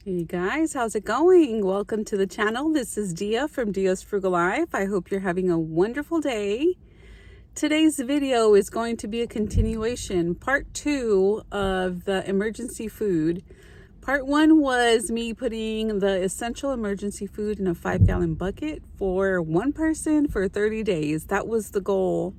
Hey guys, how's it going? Welcome to the channel. This is Dia from DiasFrugalLife. I hope you're having a wonderful day. Today's video is going to be a continuation, part 2 of the emergency food. Part 1 was me putting the essential emergency food in a 5-gallon bucket for one person for 30 days. That was the goal.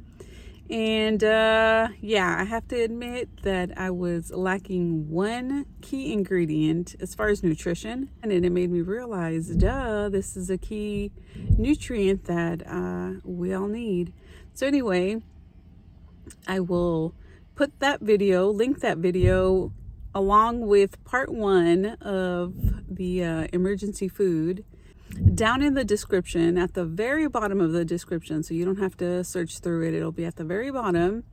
And yeah, I have to admit that I was lacking one key ingredient as far as nutrition, and it made me realize, this is a key nutrient that we all need. So anyway, I will put that video, link that video along with part 1 of the emergency food down in the description, at the very bottom of the description, so you don't have to search through it. It'll be at the very bottom.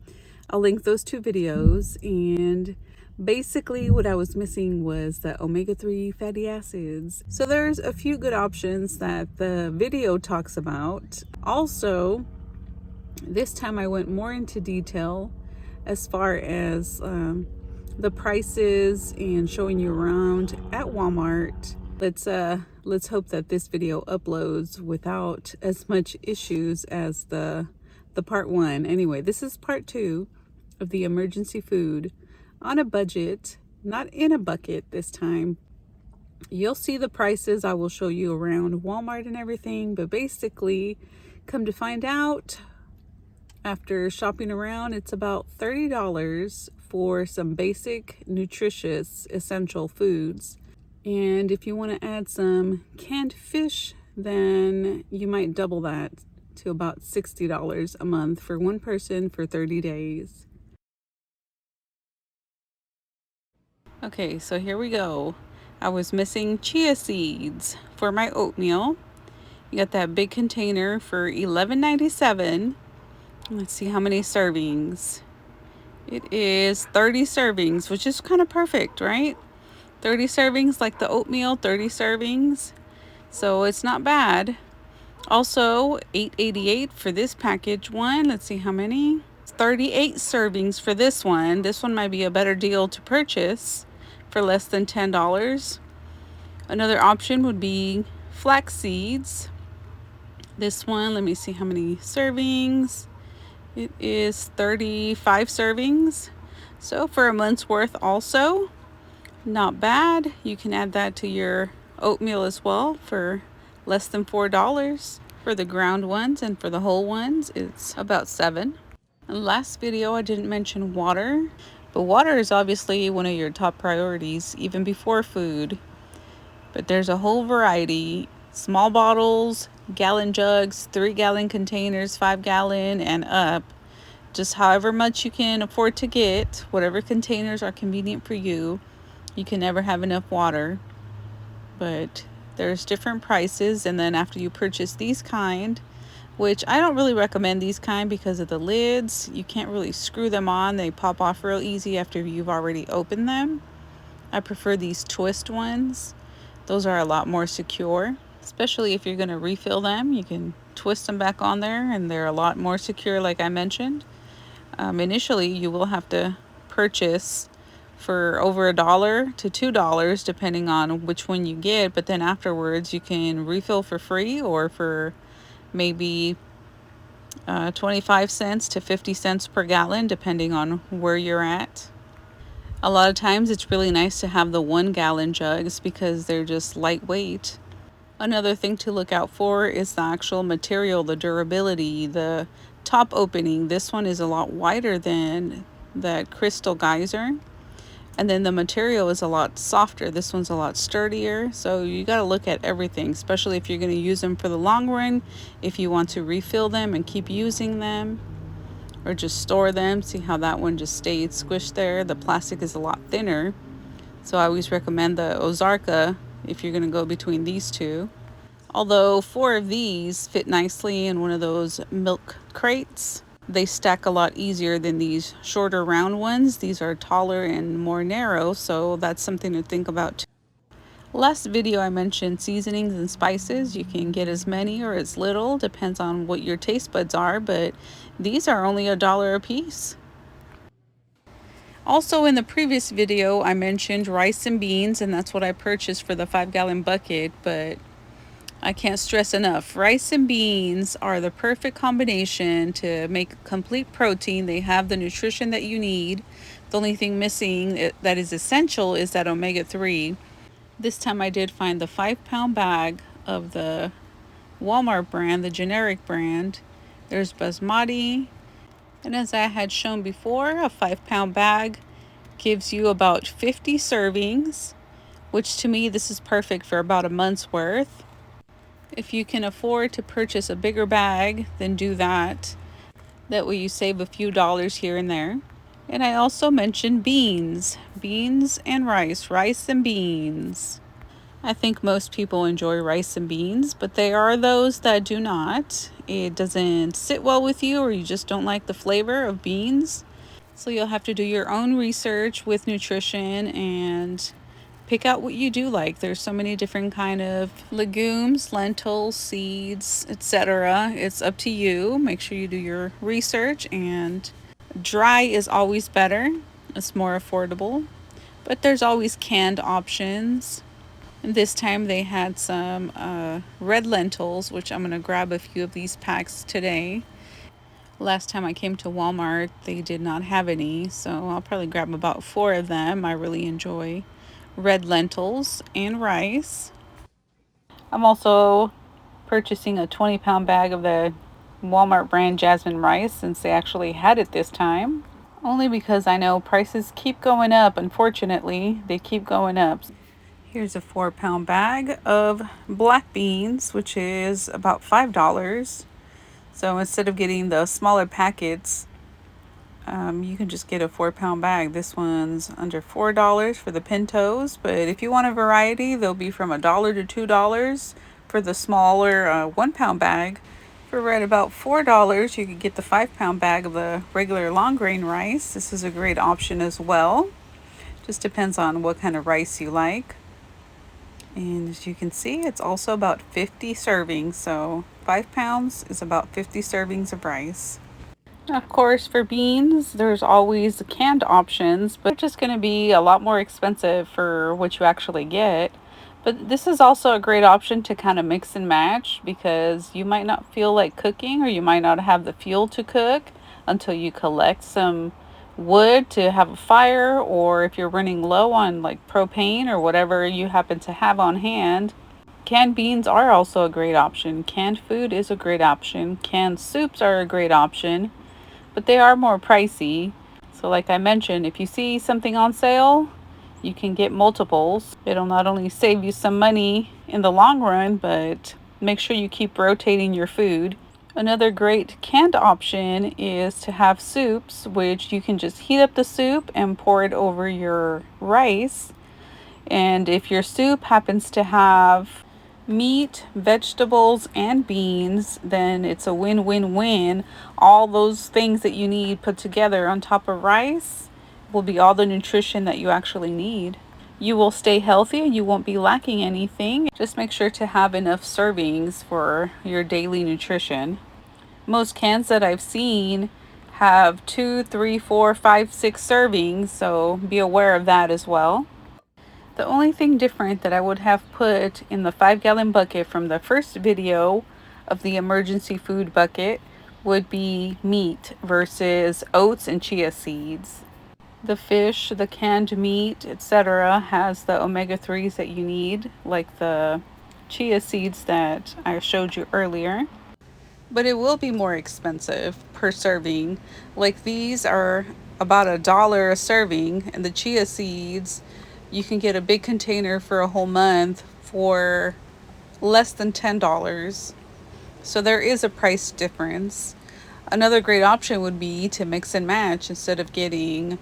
I'll link those two videos. And basically what I was missing was the omega-3 fatty acids. So there's a few good options that the video talks about. Also, this time I went more into detail as far as the prices and showing you around at Walmart. Let's hope that this video uploads without as much issues as the part 1. Anyway, this is part 2 of the emergency food on a budget, not in a bucket this time. You'll see the prices. I will show you around Walmart and everything, but basically, come to find out, after shopping around, it's about $30 for some basic, nutritious, essential foods. And if you want to add some canned fish, then you might double that to about $60 a month for one person for 30 days. Okay, so here we go. I was missing chia seeds for my oatmeal. You got that big container for $11.97. Let's see how many servings. It is 30 servings, which is kind of perfect, right? 30 servings, like the oatmeal, 30 servings. So it's not bad. Also, $8.88 for this package one. Let's see how many. 38 servings for this one. This one might be a better deal to purchase for less than $10. Another option would be flax seeds. This one, let me see how many servings. It is 35 servings. So for a month's worth also. Not bad. You can add that to your oatmeal as well for less than $4. For the ground ones, and for the whole ones, it's about $7. And last video I didn't mention water, but water is obviously one of your top priorities even before food. But there's a whole variety: small bottles, gallon jugs, 3-gallon containers, 5-gallon and up. Just however much you can afford to get, whatever containers are convenient for you. You can never have enough water, but there's different prices. And then after you purchase these kind, which I don't really recommend these kind because of the lids, you can't really screw them on. They pop off real easy after you've already opened them. I prefer these twist ones. Those are a lot more secure, especially if you're going to refill them. You can twist them back on there and they're a lot more secure, like I mentioned. Initially, you will have to purchase for over $1 to $2 depending on which one you get, but then afterwards you can refill for free or for maybe 25 cents to 50 cents per gallon depending on where you're at. A lot of times it's really nice to have the 1-gallon jugs because they're just lightweight. Another thing to look out for is the actual material, the durability, the top opening. This one is a lot wider than that Crystal Geyser. And then the material is a lot softer. This one's a lot sturdier. So you got to look at everything, especially if you're going to use them for the long run. If you want to refill them and keep using them or just store them. See how that one just stayed squished there. The plastic is a lot thinner. So I always recommend the Ozarka if you're going to go between these two. Although 4 of these fit nicely in one of those milk crates. They stack a lot easier than these shorter round ones. These are taller and more narrow, so that's something to think about too. Last video I mentioned seasonings and spices. You can get as many or as little, depends on what your taste buds are, but these are only $1 a piece. Also, in the previous video, I mentioned rice and beans, and that's what I purchased for the 5-gallon bucket, but I can't stress enough. Rice and beans are the perfect combination to make complete protein. They have the nutrition that you need. The only thing missing that is essential is that omega-3. This time I did find the 5-pound bag of the Walmart brand, the generic brand. There's basmati. And as I had shown before, a 5-pound bag gives you about 50 servings, which to me, this is perfect for about a month's worth. If you can afford to purchase a bigger bag, then do that. That way you save a few dollars here and there. And I also mentioned beans and rice and beans. I think most people enjoy rice and beans, but there are those that do not. It doesn't sit well with you, or you just don't like the flavor of beans. So you'll have to do your own research with nutrition and pick out what you do like. There's so many different kind of legumes, lentils, seeds, etc. It's up to you. Make sure you do your research, and dry is always better. It's more affordable, but there's always canned options. And this time they had some red lentils, which I'm going to grab a few of these packs today. Last time I came to Walmart, they did not have any, so I'll probably grab about 4 of them. I really enjoy red lentils and rice. I'm also purchasing a 20-pound bag of the Walmart brand jasmine rice, since they actually had it this time. Only because I know prices keep going up. Unfortunately, they keep going up. Here's a 4-pound bag of black beans, which is about $5. So instead of getting the smaller packets, you can just get a 4-pound bag. This one's under $4 for the pintos, but if you want a variety, they'll be from $1 to $2 for the smaller 1-pound bag. For right about $4, you can get the 5-pound bag of the regular long grain rice. This is a great option as well. Just depends on what kind of rice you like. And as you can see, it's also about 50 servings. So 5 pounds is about 50 servings of rice. Of course, for beans, there's always canned options, but it's just going to be a lot more expensive for what you actually get. But this is also a great option to kind of mix and match, because you might not feel like cooking, or you might not have the fuel to cook until you collect some wood to have a fire, or if you're running low on like propane or whatever you happen to have on hand. Canned beans are also a great option. Canned food is a great option. Canned soups are a great option, but they are more pricey. So like I mentioned, if you see something on sale, you can get multiples. It'll not only save you some money in the long run, but make sure you keep rotating your food. Another great canned option is to have soups, which you can just heat up the soup and pour it over your rice. And if your soup happens to have meat, vegetables, and beans, then it's a win-win-win. All those things that you need put together on top of rice will be all the nutrition that you actually need. You will stay healthy and you won't be lacking anything. Just make sure to have enough servings for your daily nutrition. Most cans that I've seen have 2, 3, 4, 5, 6 servings, so be aware of that as well. The only thing different that I would have put in the 5-gallon bucket from the first video of the emergency food bucket would be meat versus oats and chia seeds. The fish, the canned meat, etc. has the omega-3s that you need, like the chia seeds that I showed you earlier. But it will be more expensive per serving. Like these are about $1 a serving, and the chia seeds, you can get a big container for a whole month for less than $10. So there is a price difference. Another great option would be to mix and match. Instead of getting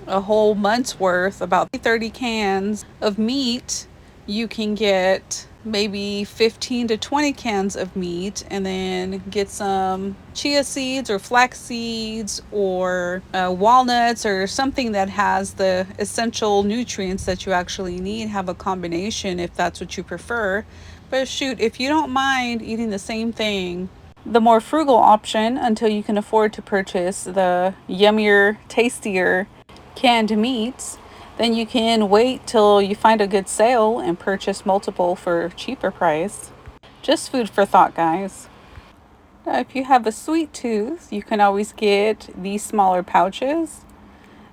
a whole month's worth, about 30 cans of meat, you can get maybe 15 to 20 cans of meat, and then get some chia seeds or flax seeds or walnuts or something that has the essential nutrients that you actually need. Have a combination if that's what you prefer. But shoot, if you don't mind eating the same thing, the more frugal option until you can afford to purchase the yummier, tastier canned meats, then you can wait till you find a good sale and purchase multiple for cheaper price. Just food for thought, guys. Now, if you have a sweet tooth, you can always get these smaller pouches.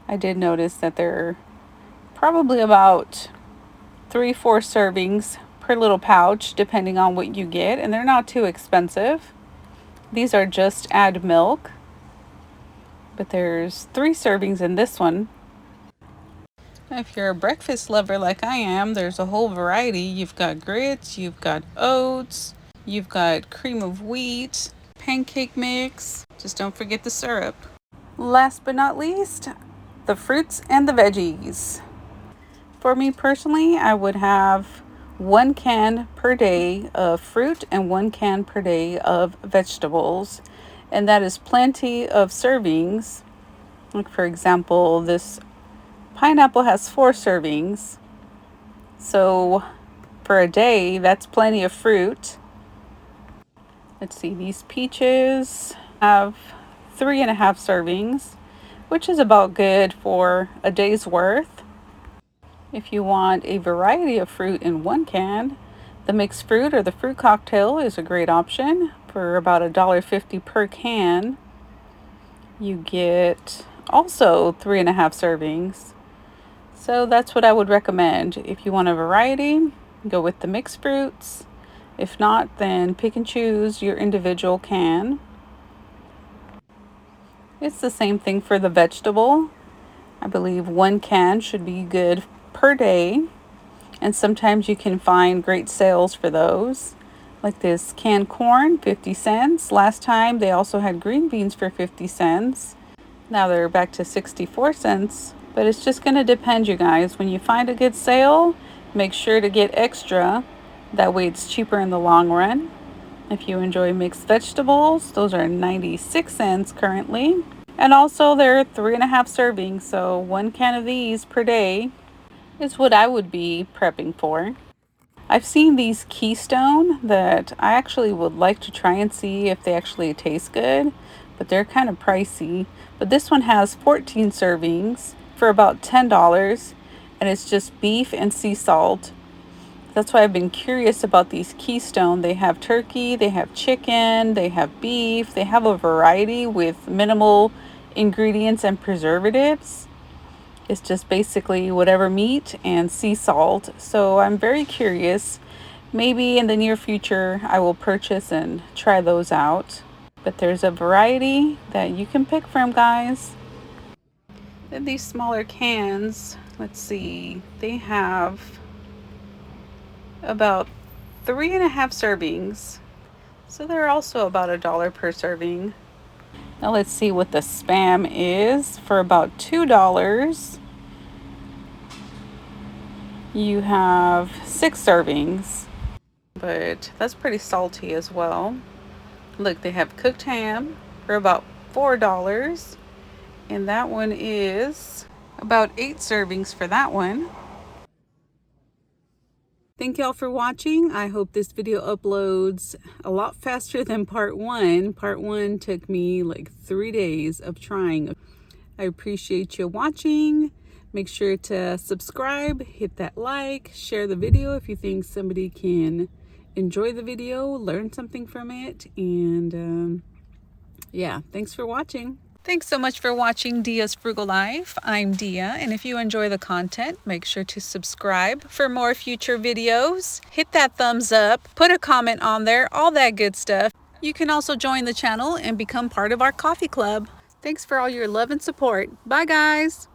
I did notice that they're probably about 3-4 servings per little pouch, depending on what you get, and they're not too expensive. These are just add milk, but there's 3 servings in this one. If you're a breakfast lover like I am, there's a whole variety. You've got grits, you've got oats, you've got cream of wheat, pancake mix. Just don't forget the syrup. Last but not least, the fruits and the veggies. For me personally, I would have 1 can per day of fruit and 1 can per day of vegetables. And that is plenty of servings. Like for example, this pineapple has 4 servings. So for a day, that's plenty of fruit. Let's see, these peaches have 3.5 servings, which is about good for a day's worth. If you want a variety of fruit in 1 can, the mixed fruit or the fruit cocktail is a great option for about $1.50 per can. You get also 3.5 servings. So that's what I would recommend. If you want a variety, go with the mixed fruits. If not, then pick and choose your individual can. It's the same thing for the vegetable. I believe 1 can should be good per day. And sometimes you can find great sales for those. Like this canned corn, 50 cents. Last time they also had green beans for 50 cents. Now they're back to 64 cents. But it's just going to depend, you guys. When you find a good sale, make sure to get extra. That way it's cheaper in the long run. If you enjoy mixed vegetables, those are 96 cents currently. And also they're 3.5 servings, so 1 can of these per day is what I would be prepping for. I've seen these Keystone that I actually would like to try and see if they actually taste good, but they're kind of pricey. But this one has 14 servings for about $10, and it's just beef and sea salt. That's why I've been curious about these Keystone. They have turkey, they have chicken, they have beef, they have a variety with minimal ingredients and preservatives. It's just basically whatever meat and sea salt. So I'm very curious. Maybe in the near future I will purchase and try those out. But there's a variety that you can pick from, guys. Then these smaller cans, let's see, they have about 3.5 servings. So they're also about $1 per serving. Now let's see what the Spam is. For about $2, you have 6 servings. But that's pretty salty as well. Look, they have cooked ham for about $4. And that one is about 8 servings for that one. Thank y'all for watching. I hope this video uploads a lot faster than part 1. Part 1 took me like 3 days of trying. I appreciate you watching. Make sure to subscribe, hit that like, share the video if you think somebody can enjoy the video, learn something from it. And yeah, thanks for watching. Thanks so much for watching Dia's Frugal Life. I'm Dia, and if you enjoy the content, make sure to subscribe for more future videos. Hit that thumbs up, put a comment on there, all that good stuff. You can also join the channel and become part of our coffee club. Thanks for all your love and support. Bye, guys.